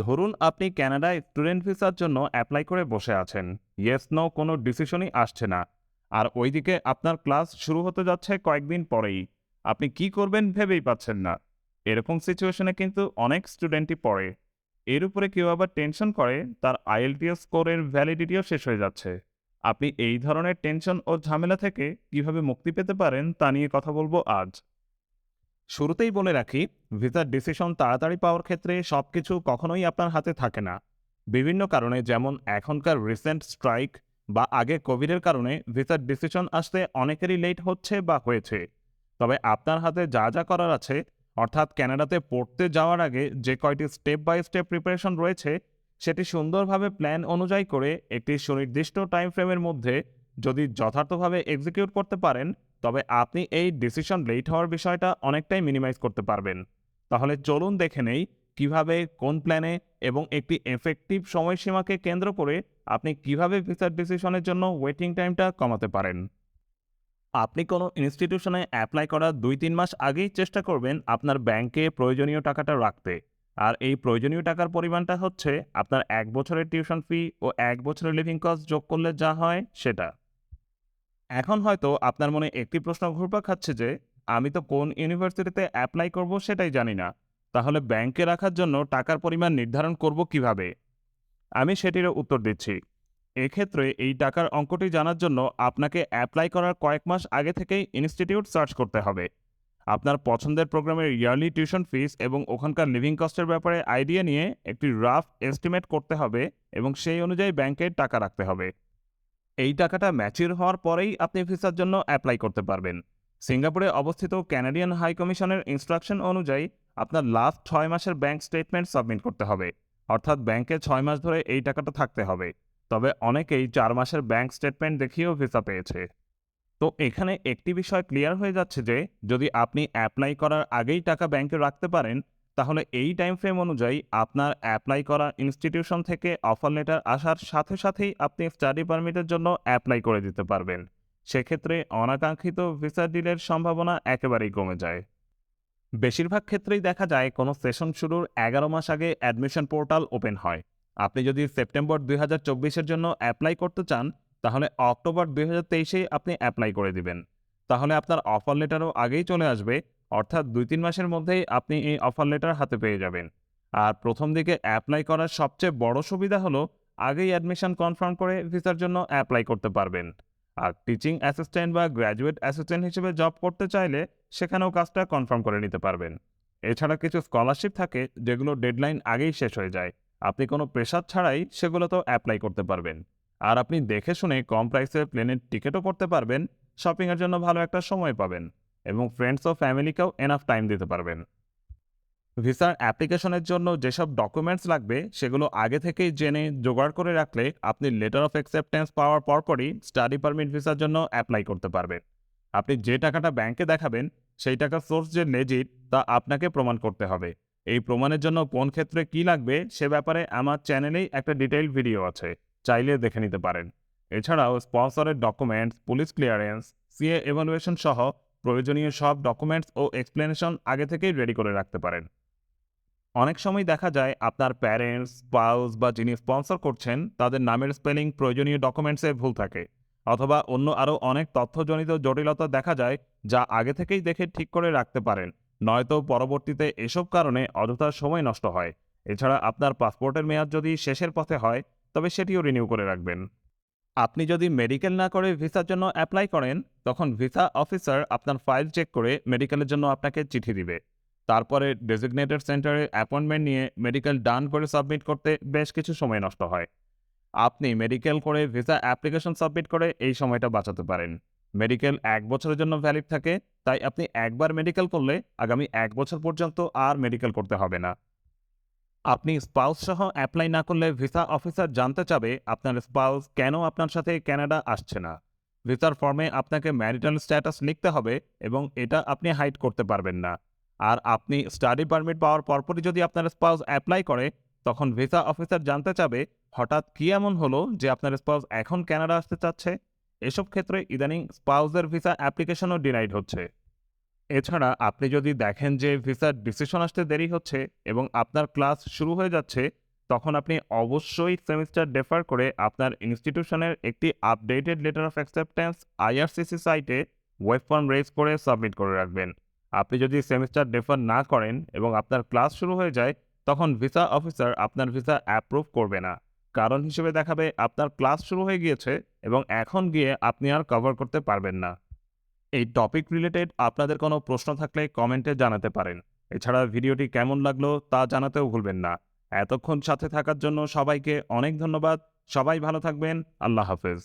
ধরুন আপনি কানাডায় স্টুডেন্ট ভিসার জন্য অ্যাপ্লাই করে বসে আছেন। ইয়েস নো কোনো ডিসিশনই আসছে না। আর ওইদিকে আপনার ক্লাস শুরু হতে যাচ্ছে কয়েকদিন পরেই। আপনি কি করবেন ভেবেই পাচ্ছেন না। এরকম সিচুয়েশনে কিন্তু অনেক স্টুডেন্টই পড়ে। এর উপরে কেউ আবার টেনশন করে তার আইএলটিএস স্কোরের ভ্যালিডিটিও শেষ হয়ে যাচ্ছে। আপনি এই ধরনের টেনশন ও ঝামেলা থেকে কিভাবে মুক্তি পেতে পারেন তা নিয়ে কথা বলবো আজ। শুরুতেই বলে রাখি, ভিসার ডিসিশন তাড়াতাড়ি পাওয়ার ক্ষেত্রে সবকিছু কখনোই আপনার হাতে থাকে না। বিভিন্ন কারণে, যেমন এখনকার রিসেন্ট স্ট্রাইক বা আগে কোভিডের কারণে ভিসার ডিসিশন আসতে অনেকেরই লেট হচ্ছে বা হয়েছে। তবে আপনার হাতে যা যা করার আছে, অর্থাৎ কানাডাতে পড়তে যাওয়ার আগে যে কয়টি স্টেপ বাই স্টেপ প্রিপারেশন রয়েছে, সেটি সুন্দরভাবে প্ল্যান অনুযায়ী করে একটি সুনির্দিষ্ট টাইম ফ্রেমের মধ্যে যদি যথার্থভাবে এক্সিকিউট করতে পারেন, তবে আপনি এই ডিসিশন লেট হওয়ার বিষয়টা অনেকটাই মিনিমাইজ করতে পারবেন। তাহলে চলুন দেখে নেই কিভাবে, কোন প্ল্যানে এবং একটি এফেক্টিভ সময়সীমাকে কেন্দ্র করে আপনি কিভাবে ভিসার ডিসিশনের জন্য ওয়েটিং টাইমটা কমাতে পারেন। আপনি কোনো ইনস্টিটিউশনে অ্যাপ্লাই করার ২-৩ মাস আগেই চেষ্টা করবেন আপনার ব্যাংকে প্রয়োজনীয় টাকাটা রাখতে। আর এই প্রয়োজনীয় টাকার পরিমাণটা হচ্ছে আপনার ১ বছরের টিউশন ফি ও ১ বছরের লিভিং কস্ট যোগ করলে যা হয় সেটা। এখন হয়তো আপনার মনে একটি প্রশ্ন ঘুরপাক খাচ্ছে যে, আমি তো কোন ইউনিভার্সিটিতে অ্যাপ্লাই করব সেটাই জানি না। তাহলে ব্যাংকে রাখার জন্য টাকার পরিমাণ নির্ধারণ করব কিভাবে? আমি সেটিরও উত্তর দিচ্ছি। এক্ষেত্রে এই টাকার অঙ্কটি জানার জন্য আপনাকে অ্যাপ্লাই করার কয়েক মাস আগে থেকেই ইনস্টিটিউট সার্চ করতে হবে। আপনার পছন্দের প্রোগ্রামের ইয়ারলি টিউশন ফিস এবং ওখানকার লিভিং কস্টের ব্যাপারে আইডিয়া নিয়ে একটি রাফ এস্টিমেট করতে হবে এবং সেই অনুযায়ী ব্যাংকে টাকা রাখতে হবে। এই টাকাটা ম্যাচিউর হওয়ার পরেই আপনি ভিসার জন্য অ্যাপ্লাই করতে পারবেন। সিঙ্গাপুরে অবস্থিত ক্যানাডিয়ান হাই কমিশনের ইনস্ট্রাকশন অনুযায়ী আপনার লাস্ট ৬ মাসের ব্যাংক স্টেটমেন্ট সাবমিট করতে হবে। অর্থাৎ ব্যাংকে ৬ মাস ধরে এই টাকাটা থাকতে হবে। তবে অনেকেই ৪ মাসের ব্যাংক স্টেটমেন্ট দেখিয়েও ভিসা পেয়েছে। তো এখানে একটি বিষয় ক্লিয়ার হয়ে যাচ্ছে যে, যদি আপনি অ্যাপ্লাই করার আগেই টাকা ব্যাংকে রাখতে পারেন, তাহলে এই টাইম ফ্রেম অনুযায়ী আপনার অ্যাপ্লাই করা ইনস্টিটিউশন থেকে অফার লেটার আসার সাথে সাথেই আপনি স্টাডি পারমিটের জন্য অ্যাপ্লাই করে দিতে পারবেন। সেক্ষেত্রে অনাকাঙ্ক্ষিত ভিসা ডিলের সম্ভাবনা একেবারেই কমে যায়। বেশিরভাগ ক্ষেত্রেই দেখা যায় কোনো সেশন শুরুর ১১ মাস আগে অ্যাডমিশন পোর্টাল ওপেন হয়। আপনি যদি সেপ্টেম্বর ২০২৪-এর জন্য অ্যাপ্লাই করতে চান, তাহলে অক্টোবর ২০২৩-এই আপনি অ্যাপ্লাই করে দিবেন। তাহলে আপনার অফার লেটারও আগেই চলে আসবে, অর্থাৎ ২-৩ মাসের মধ্যেই আপনি এই অফার লেটার হাতে পেয়ে যাবেন। আর প্রথম দিকে অ্যাপ্লাই করার সবচেয়ে বড় সুবিধা হলো আগেই অ্যাডমিশন কনফার্ম করে ভিসার জন্য অ্যাপ্লাই করতে পারবেন। আর টিচিং অ্যাসিস্ট্যান্ট বা গ্র্যাজুয়েট অ্যাসিস্ট্যান্ট হিসেবে জব করতে চাইলে সেখানেও কাজটা কনফার্ম করে নিতে পারবেন। এছাড়া কিছু স্কলারশিপ থাকে যেগুলো ডেডলাইন আগেই শেষ হয়ে যায়। আপনি কোনো প্রেশার ছাড়াই সেগুলোতেও অ্যাপ্লাই করতে পারবেন। আর আপনি দেখে শুনে কম প্রাইসে প্লেনের টিকিটও করতে পারবেন, শপিংয়ের জন্য ভালো একটা সময় পাবেন এবং ফ্রেন্ডস ও ফ্যামিলিকেও এনাফ টাইম দিতে পারবেন। ভিসার অ্যাপ্লিকেশনের জন্য যেসব ডকুমেন্টস লাগবে সেগুলো আগে থেকেই জেনে জোগাড় করে রাখলে আপনি লেটার অফ অ্যাকসেপ্টেন্স পাওয়ার পরপরই স্টাডি পারমিট ভিসার জন্য অ্যাপ্লাই করতে পারবেন। আপনি যে টাকাটা ব্যাংকে দেখাবেন, সেই টাকার সোর্স যে লেজিট তা আপনাকে প্রমাণ করতে হবে। এই প্রমাণের জন্য কোন ক্ষেত্রে কী লাগবে সে ব্যাপারে আমার চ্যানেলেই একটা ডিটেইলড ভিডিও আছে, চাইলে দেখে নিতে পারেন। এছাড়াও স্পন্সরের documents, police clearance, CA evaluation সহ প্রয়োজনীয় সব ডকুমেন্টস ও এক্সপ্লেনেশন আগে থেকেই রেডি করে রাখতে পারেন। অনেক সময় দেখা যায় আপনার প্যারেন্টস, স্পাউস বা যিনি স্পন্সর করছেন তাদের নামের স্পেলিং প্রয়োজনীয় ডকুমেন্টসে ভুল থাকে, অথবা অন্য আরও অনেক তথ্যজনিত জটিলতা দেখা যায়, যা আগে থেকেই দেখে ঠিক করে রাখতে পারেন। নয়তো পরবর্তীতে এসব কারণে অযথা সময় নষ্ট হয়। এছাড়া আপনার পাসপোর্টের মেয়াদ যদি শেষের পথে হয়, তবে সেটিও রিনিউ করে রাখবেন। আপনি যদি মেডিকেল না করে ভিসার জন্য অ্যাপ্লাই করেন, তখন ভিসা অফিসার আপনার ফাইল চেক করে মেডিকেলের জন্য আপনাকে চিঠি দিবে। তারপরে ডেজিগনেটেড সেন্টারে অ্যাপয়েন্টমেন্ট নিয়ে মেডিকেল ডান করে সাবমিট করতে বেশ কিছু সময় নষ্ট হয়। আপনি মেডিকেল করে ভিসা অ্যাপ্লিকেশন সাবমিট করে এই সময়টা বাঁচাতে পারেন। মেডিকেল ১ বছরের জন্য ভ্যালিড থাকে, তাই আপনি একবার মেডিকেল করলে আগামী ১ বছর পর্যন্ত আর মেডিকেল করতে হবে না। আপনি স্পাউস সহ অ্যাপ্লাই না করলে ভিসা অফিসার জানতে চাবে আপনার স্পাউস কেন আপনার সাথে কানাডা আসছে না। ভিসার ফর্মে আপনাকে ম্যারিটাল স্ট্যাটাস লিখতে হবে এবং এটা আপনি হাইড করতে পারবেন না। আর আপনি স্টাডি পারমিট পাওয়ার পরপরই যদি আপনার স্পাউস অ্যাপ্লাই করে, তখন ভিসা অফিসার জানতে চাবে হঠাৎ কী এমন হলো যে আপনার স্পাউস এখন কানাডা আসতে চাচ্ছে। এসব ক্ষেত্রে ইদানিং স্পাউসের ভিসা অ্যাপ্লিকেশনও ডিনাইড হচ্ছে। এছাড়া আপনি যদি দেখেন যে ভিসার ডিসিশন আসতে দেরি হচ্ছে এবং আপনার ক্লাস শুরু হয়ে যাচ্ছে, তখন আপনি অবশ্যই সেমিস্টার ডেফার করে আপনার ইনস্টিটিউশনের একটি updated letter of acceptance IRCC সাইটে ওয়েব ফর্ম রেজ করে সাবমিট করে রাখবেন। আপনি যদি সেমিস্টার ডেফার না করেন এবং আপনার ক্লাস শুরু হয়ে যায়, তখন ভিসা অফিসার আপনার ভিসা অ্যাপ্রুভ করবে না। কারণ হিসেবে দেখাবে আপনার ক্লাস শুরু হয়ে গিয়েছে এবং এখন গিয়ে আপনি আর কভার করতে পারবেন না। এই টপিক রিলেটেড আপনাদের কোনো প্রশ্ন থাকলে কমেন্টে জানাতে পারেন। এছাড়া ভিডিওটি কেমন লাগলো তা জানাতেও ভুলবেন না। এতক্ষণ সাথে থাকার জন্য সবাইকে অনেক ধন্যবাদ। সবাই ভালো থাকবেন। আল্লাহ হাফেজ।